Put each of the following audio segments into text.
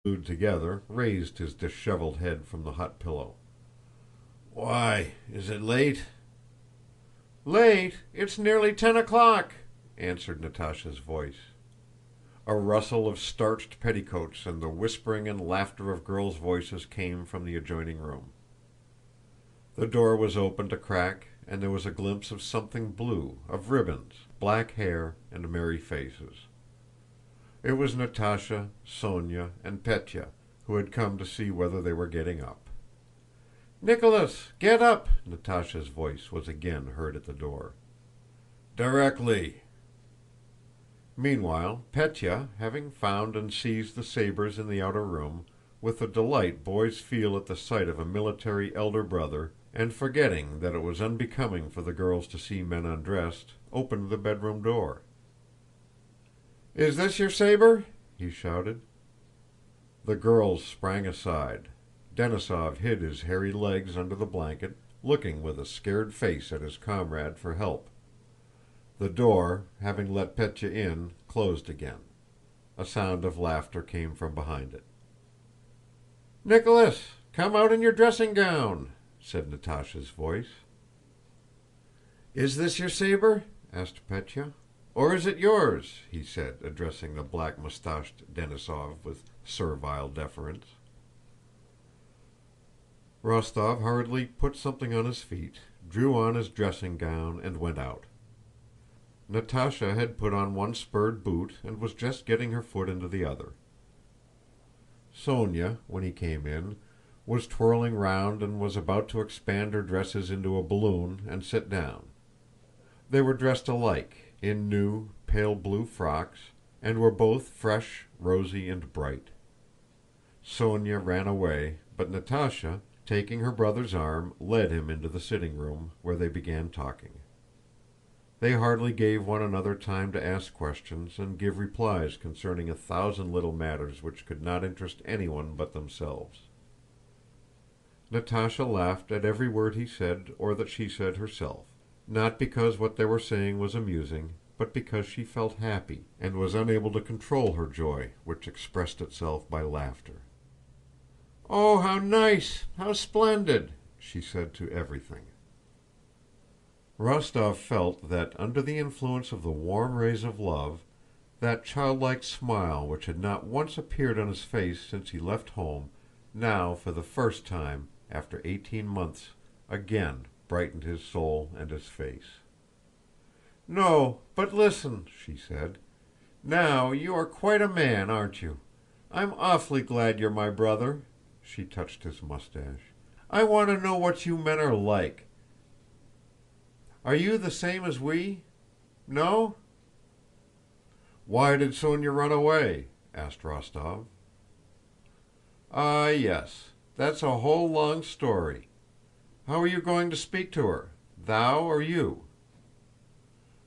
glued together, raised his disheveled head from the hot pillow. "Why, is it late?" "Late? It's nearly 10 o'clock," answered Natásha's voice. A rustle of starched petticoats and the whispering and laughter of girls' voices came from the adjoining room. The door was opened a crack and there was a glimpse of something blue, of ribbons, black hair, and merry faces. It was Natásha, Sónya, and Pétya, who had come to see whether they were getting up. "Nicholas, get up!" Natásha's voice was again heard at the door. "Directly." Meanwhile Pétya, having found and seized the sabers in the outer room, with the delight boys feel at the sight of a military elder brother, and forgetting that it was unbecoming for the girls to see men undressed, opened the bedroom door. "Is this your saber?" he shouted. The girls sprang aside. Denísov hid his hairy legs under the blanket, looking with a scared face at his comrade for help. The door, having let Pétya in, closed again. A sound of laughter came from behind it. "Nicholas, come out in your dressing gown," said Natásha's voice. "Is this your saber?" asked Pétya. "Or is it yours?" he said, addressing the black-mustached Denísov with servile deference. Rostóv hurriedly put something on his feet, drew on his dressing gown, and went out. Natásha had put on one spurred boot and was just getting her foot into the other. Sónya, when he came in, was twirling round and was about to expand her dresses into a balloon and sit down. They were dressed alike, in new pale blue frocks, and were both fresh, rosy, and bright. Sónya ran away, but Natásha, taking her brother's arm, led him into the sitting room, where they began talking. They hardly gave one another time to ask questions and give replies concerning 1,000 little matters which could not interest anyone but themselves. Natásha laughed at every word he said or that she said herself, not because what they were saying was amusing, but because she felt happy and was unable to control her joy, which expressed itself by laughter. "Oh, how nice! How splendid!" she said to everything. Rostóv felt that under the influence of the warm rays of love, that childlike smile which had not once appeared on his face since he left home, now for the first time after 18 months again brightened his soul and his face. "No, but listen," she said. "Now you are quite a man, aren't you? I'm awfully glad you're my brother." She touched his mustache. "I want to know what you men are like. Are you the same as we? No?" "Why did Sónya run away?" asked Rostóv. "Ah, yes, that's a whole long story. How are you going to speak to her? Thou or you?"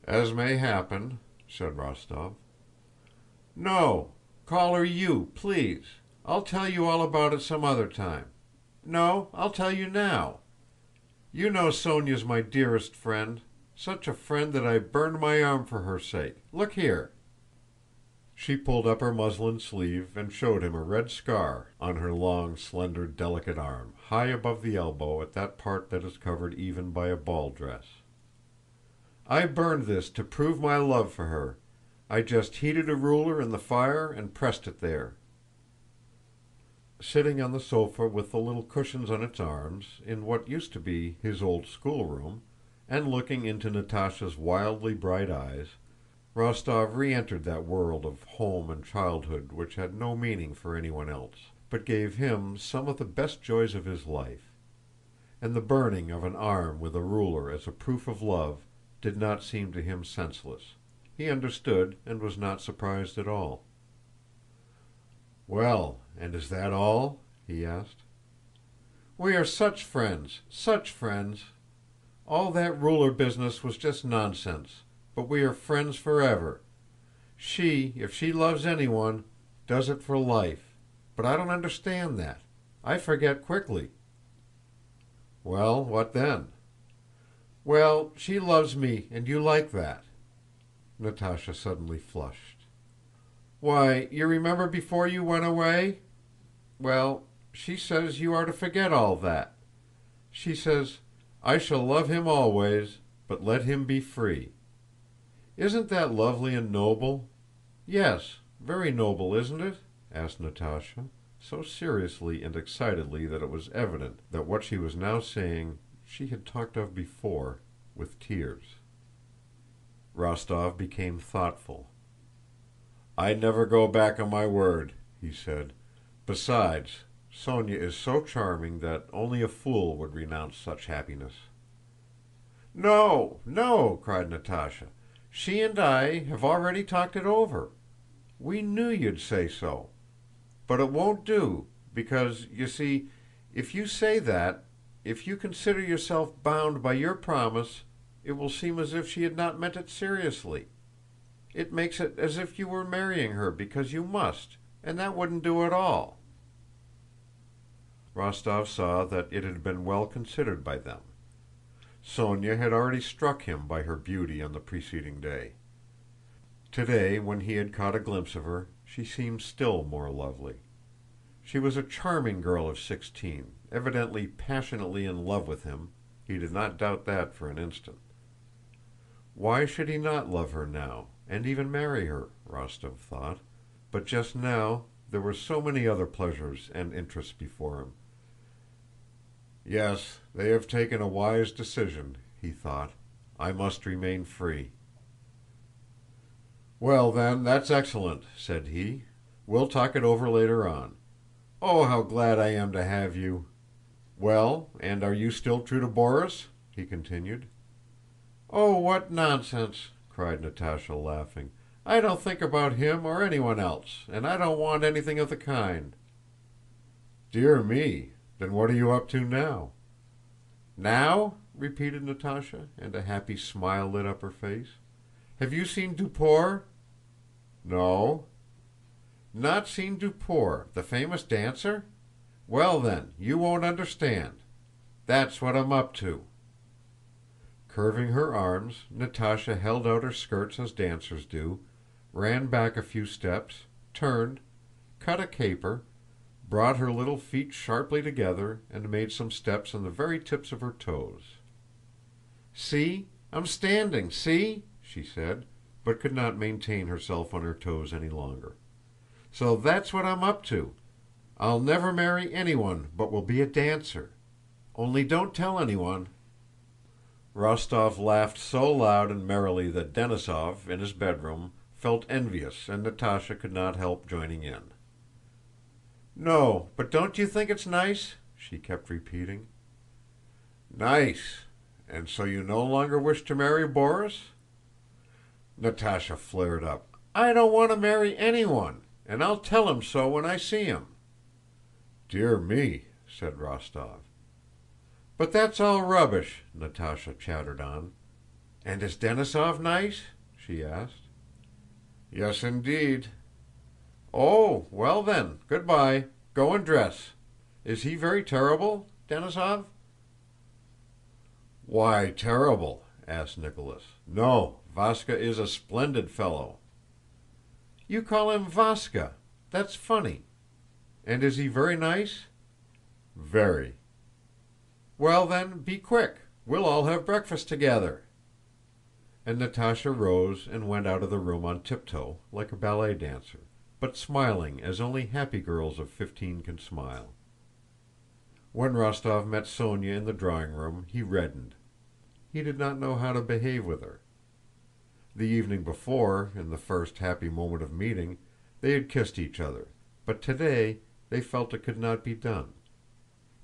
"As may happen," said Rostóv. "No, call her you, please. I'll tell you all about it some other time. No, I'll tell you now. You know Sónya's my dearest friend, such a friend that I burned my arm for her sake. Look here." She pulled up her muslin sleeve and showed him a red scar on her long, slender, delicate arm, high above the elbow at that part that is covered even by a ball dress. "I burned this to prove my love for her. I just heated a ruler in the fire and pressed it there." Sitting on the sofa with the little cushions on its arms, in what used to be his old schoolroom, and looking into Natásha's wildly bright eyes, Rostóv re-entered that world of home and childhood which had no meaning for anyone else, but gave him some of the best joys of his life. And the burning of an arm with a ruler as a proof of love did not seem to him senseless. He understood and was not surprised at all. "Well, and is that all?" he asked. "We are such friends, such friends! All that ruler business was just nonsense, but we are friends forever. She, if she loves anyone, does it for life, but I don't understand that. I forget quickly." "Well, what then?" "Well, she loves me and you like that." Natásha suddenly flushed. "Why, you remember before you went away? well, she says you are to forget all that. She says, 'I shall love him always, but let him be free.' Isn't that lovely and noble? Yes, very noble, isn't it?" asked Natásha, so seriously and excitedly that it was evident that what she was now saying she had talked of before, with tears. Rostóv became thoughtful. "I never go back on my word," he said. "Besides, Sónya is so charming that only a fool would renounce such happiness." "No, no!" cried Natásha. "She and I have already talked it over. We knew you'd say so. But it won't do, because, you see, if you say that, if you consider yourself bound by your promise, it will seem as if she had not meant it seriously. It makes it as if you were marrying her because you must, and that wouldn't do at all." Rostóv saw that it had been well considered by them. Sónya had already struck him by her beauty on the preceding day. Today, when he had caught a glimpse of her, she seemed still more lovely. She was a charming girl of 16, evidently passionately in love with him, he did not doubt that for an instant. Why should he not love her now, and even marry her, Rostóv thought, but just now there were so many other pleasures and interests before him. "Yes, they have taken a wise decision," he thought. "I must remain free." "Well then, that's excellent," said he. "We'll talk it over later on. Oh, how glad I am to have you! Well, and are you still true to Borís?" he continued. "Oh, what nonsense!" cried Natásha, laughing. "I don't think about him or anyone else, and I don't want anything of the kind." "Dear me! Then what are you up to now?" "Now?" repeated Natásha, and a happy smile lit up her face. "Have you seen Duport?" "No." "Not seen Duport, the famous dancer? Well then, you won't understand. That's what I'm up to." Curving her arms, Natásha held out her skirts as dancers do, ran back a few steps, turned, cut a caper, brought her little feet sharply together, and made some steps on the very tips of her toes. "See, I'm standing, see?" she said, but could not maintain herself on her toes any longer. "So that's what I'm up to. I'll never marry anyone but will be a dancer. Only don't tell anyone." Rostóv laughed so loud and merrily that Denísov, in his bedroom, felt envious and Natásha could not help joining in. "No, but don't you think it's nice?" she kept repeating. "Nice! And so you no longer wish to marry Borís?" Natásha flared up. "I don't want to marry anyone, and I'll tell him so when I see him." "Dear me!" said Rostóv. "But that's all rubbish," Natásha chattered on. "And is Denísov nice?" she asked. "Yes, indeed." "Oh, well then, good-bye. Go and dress. Is he very terrible, Denísov?" "Why terrible?" asked Nicholas. "No, Váska is a splendid fellow." "You call him Váska? That's funny. And is he very nice?" "Very." "Well then, be quick. We'll all have breakfast together." And Natásha rose and went out of the room on tiptoe, like a ballet dancer, but smiling as only happy girls of 15 can smile. When Rostóv met Sónya in the drawing room he reddened. He did not know how to behave with her. The evening before, in the first happy moment of meeting, they had kissed each other, but today they felt it could not be done.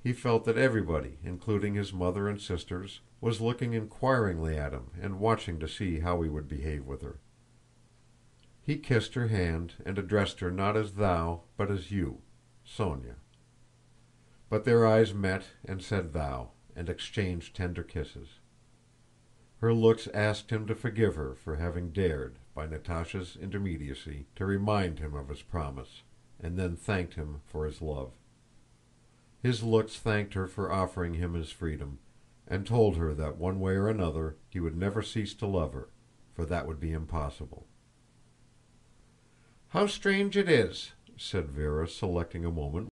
He felt that everybody, including his mother and sisters, was looking inquiringly at him and watching to see how he would behave with her. He kissed her hand and addressed her not as thou but as you, Sónya. But their eyes met and said thou, and exchanged tender kisses. Her looks asked him to forgive her for having dared, by Natásha's intermediacy, to remind him of his promise, and then thanked him for his love. His looks thanked her for offering him his freedom, and told her that one way or another he would never cease to love her, for that would be impossible. "How strange it is," said Véra, selecting a moment